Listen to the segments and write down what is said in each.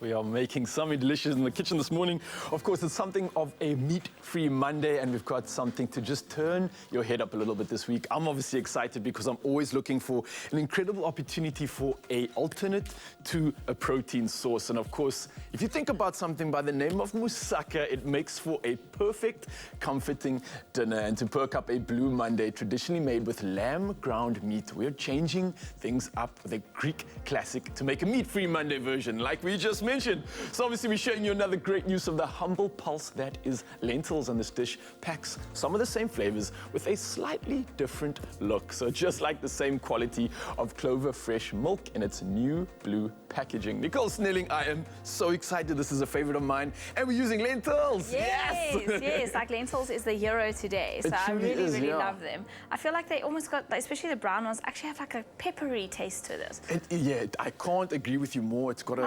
We are making something delicious in the kitchen this morning. Of course, it's something of a meat-free Monday, and we've got something to just turn your head up a little bit this week. I'm obviously excited because I'm always looking for an incredible opportunity for an alternate to a protein source. And of course, if you think about something by the name of moussaka, it makes for a perfect, comforting dinner. And to perk up a Blue Monday, traditionally made with lamb ground meat, we're changing things up with a Greek classic to make a meat-free Monday version, like we just mentioned. So obviously we're showing you another great use of the humble pulse that is lentils, and this dish packs some of the same flavors with a slightly different look. So just like the same quality of Clover Fresh milk in its new blue packaging. Nicole Snelling, I am so excited. This is a favorite of mine, and we're using lentils. Yes, like lentils is the hero today. So I really love them. I feel like they almost got, especially the brown ones, actually have like a peppery taste to this. Yeah, I can't agree with you more. It's got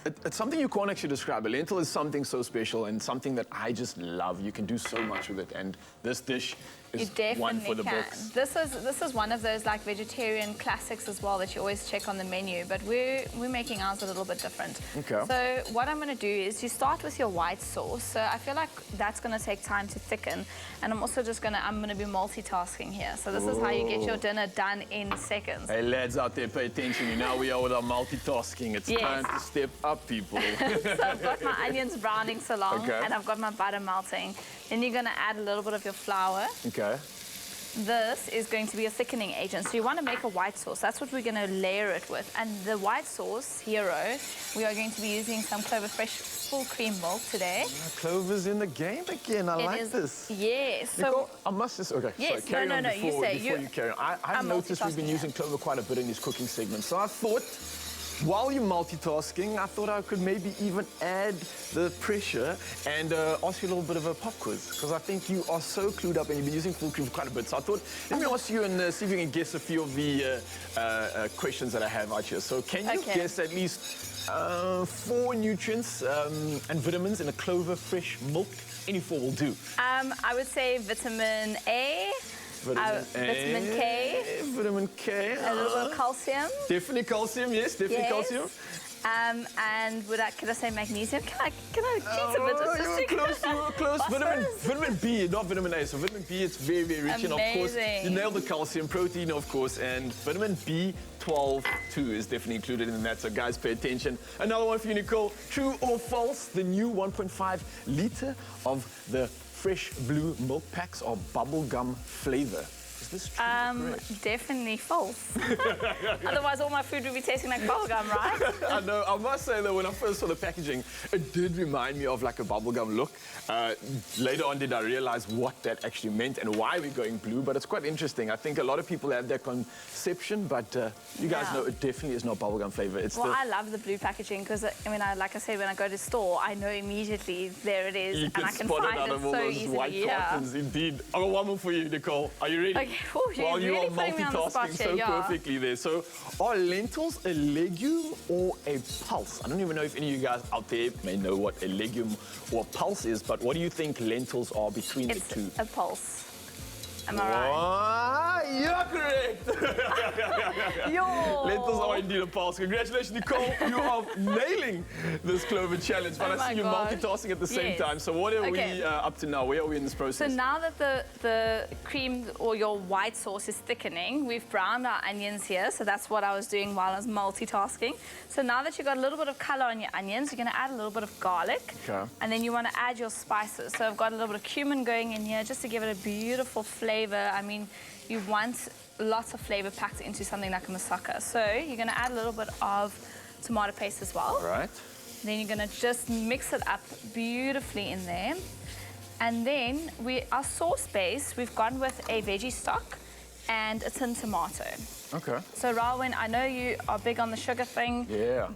it's something you can't actually describe. A lentil is something so special and something that I just love. You can do so much with it, and this dish is one for the books. This is one of those like vegetarian classics as well that you always check on the menu, but we're making ours a little bit different. Okay. So what I'm going to do is you start with your white sauce. So I feel like that's going to take time to thicken, and I'm also just I'm going to be multitasking here. So this is how you get your dinner done in seconds. Hey lads out there, pay attention. You know we are with our multitasking. It's time to step up, people. So I've got my onions browning so long, and I've got my butter melting. Then you're going to add a little bit of your flour. Okay. This is going to be a thickening agent. So you want to make a white sauce. That's what we're going to layer it with. And the white sauce, hero, we are going to be using some Clover Fresh full cream milk today. Clover's in the game again. I like this. Yes. Nicole, I must just, yes, sorry, carry on before you carry on. I've noticed we've been using Clover quite a bit in these cooking segments. So I thought, while you're multitasking, I thought I could maybe even add the pressure and ask you a little bit of a pop quiz, because I think you are so clued up and you've been using full cream for quite a bit. So I thought, let me ask you and see if you can guess a few of the questions that I have out here. So can you guess at least 4 nutrients and vitamins in a Clover Fresh milk? Any 4 will do. I would say vitamin A. Vitamin K. Vitamin K. A little bit of calcium. Definitely calcium, yes, definitely calcium. And could I say magnesium? Can I cheat a bit? You were close. Vitamin B, not vitamin A. So vitamin B, it's very, very rich. Amazing. And of course, you nailed the calcium, protein, of course, and vitamin B12 too is definitely included in that. So guys, pay attention. Another one for you, Nicole. True or false? The new 1.5 liter of the Fresh Blue milk packs are bubblegum flavor. Is this true or correct? Definitely false. Otherwise, all my food would be tasting like bubblegum, right? I know. I must say, though, when I first saw the packaging, it did remind me of like a bubblegum look. Later on, did I realize what that actually meant and why we're going blue, but it's quite interesting. I think a lot of people have that conception, but you guys know it definitely is not bubblegum flavor. I love the blue packaging because, I mean, like I said, when I go to the store, I know immediately there it is, and I can find it so easily. White cartons, indeed. I got one more for you, Nicole. Are you ready? Okay. Well, you really are multitasking so perfectly there. So, are lentils a legume or a pulse? I don't even know if any of you guys out there may know what a legume or a pulse is, but what do you think lentils are between the two? It's a pulse. Am I right? You're correct. Lentils are indeed a pulse. Congratulations, Nicole. You are nailing this Clover challenge. But I see you multitasking at the same time. So what are we up to now? Where are we in this process? So now that the cream or your white sauce is thickening, we've browned our onions here. So that's what I was doing while I was multitasking. So now that you've got a little bit of color on your onions, you're going to add a little bit of garlic. Okay. And then you want to add your spices. So I've got a little bit of cumin going in here just to give it a beautiful flavor. I mean, you want lots of flavor packed into something like a moussaka. So you're going to add a little bit of tomato paste as well. All right. Then you're going to just mix it up beautifully in there. And then our sauce base, we've gone with a veggie stock and a tin tomato. Okay. So Rawen, I know you are big on the sugar thing,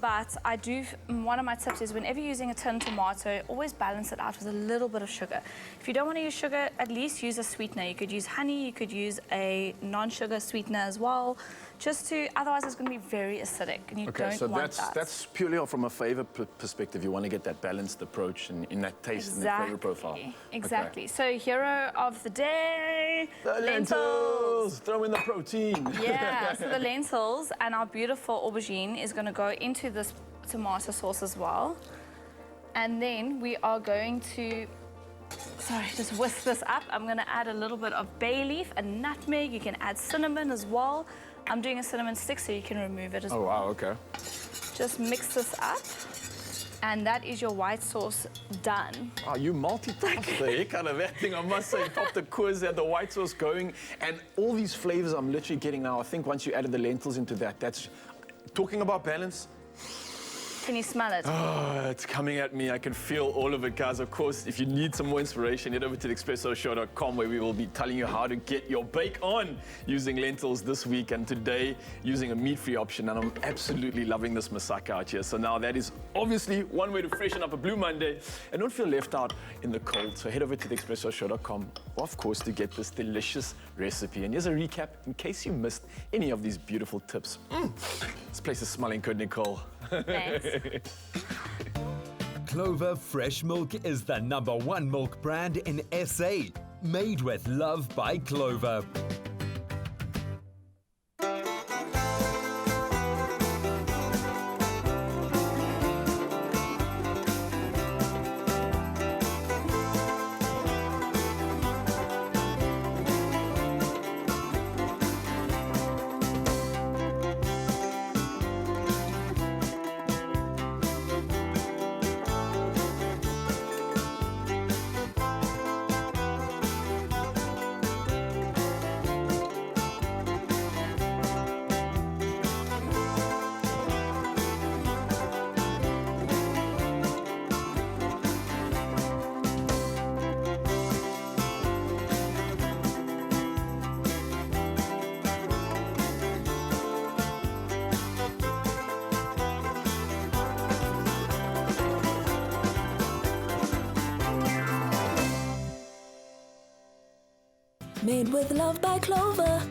but one of my tips is whenever you're using a tin tomato, always balance it out with a little bit of sugar. If you don't want to use sugar, at least use a sweetener. You could use honey, you could use a non-sugar sweetener as well, otherwise it's going to be very acidic, and you don't want that. That's purely from a flavor perspective. You want to get that balanced approach in that taste and that flavor profile. Exactly. So hero of the day, the lentils. Throw in the protein. Yeah. So the lentils and our beautiful aubergine is going to go into this tomato sauce as well. And then we are going to, just whisk this up. I'm gonna add a little bit of bay leaf and nutmeg. You can add cinnamon as well. I'm doing a cinnamon stick so you can remove it as well. Oh, wow, okay. Just mix this up. And that is your white sauce done. Oh, you multitask the heck out of that thing, I must say. Pop the quiz, had the white sauce going, and all these flavors I'm literally getting now. I think once you added the lentils into that, that's talking about balance. Can you smell it? Oh, it's coming at me. I can feel all of it, guys. Of course, if you need some more inspiration, head over to theexpressoshow.com where we will be telling you how to get your bake on using lentils this week and today using a meat-free option. And I'm absolutely loving this moussaka out here. So now that is obviously one way to freshen up a Blue Monday and don't feel left out in the cold. So head over to theexpressoshow.com, of course, to get this delicious recipe. And here's a recap in case you missed any of these beautiful tips. This place is smelling good, Nicole. Thanks. Clover Fresh Milk is the #1 milk brand in SA. Made with love by Clover. Made with love by Clover.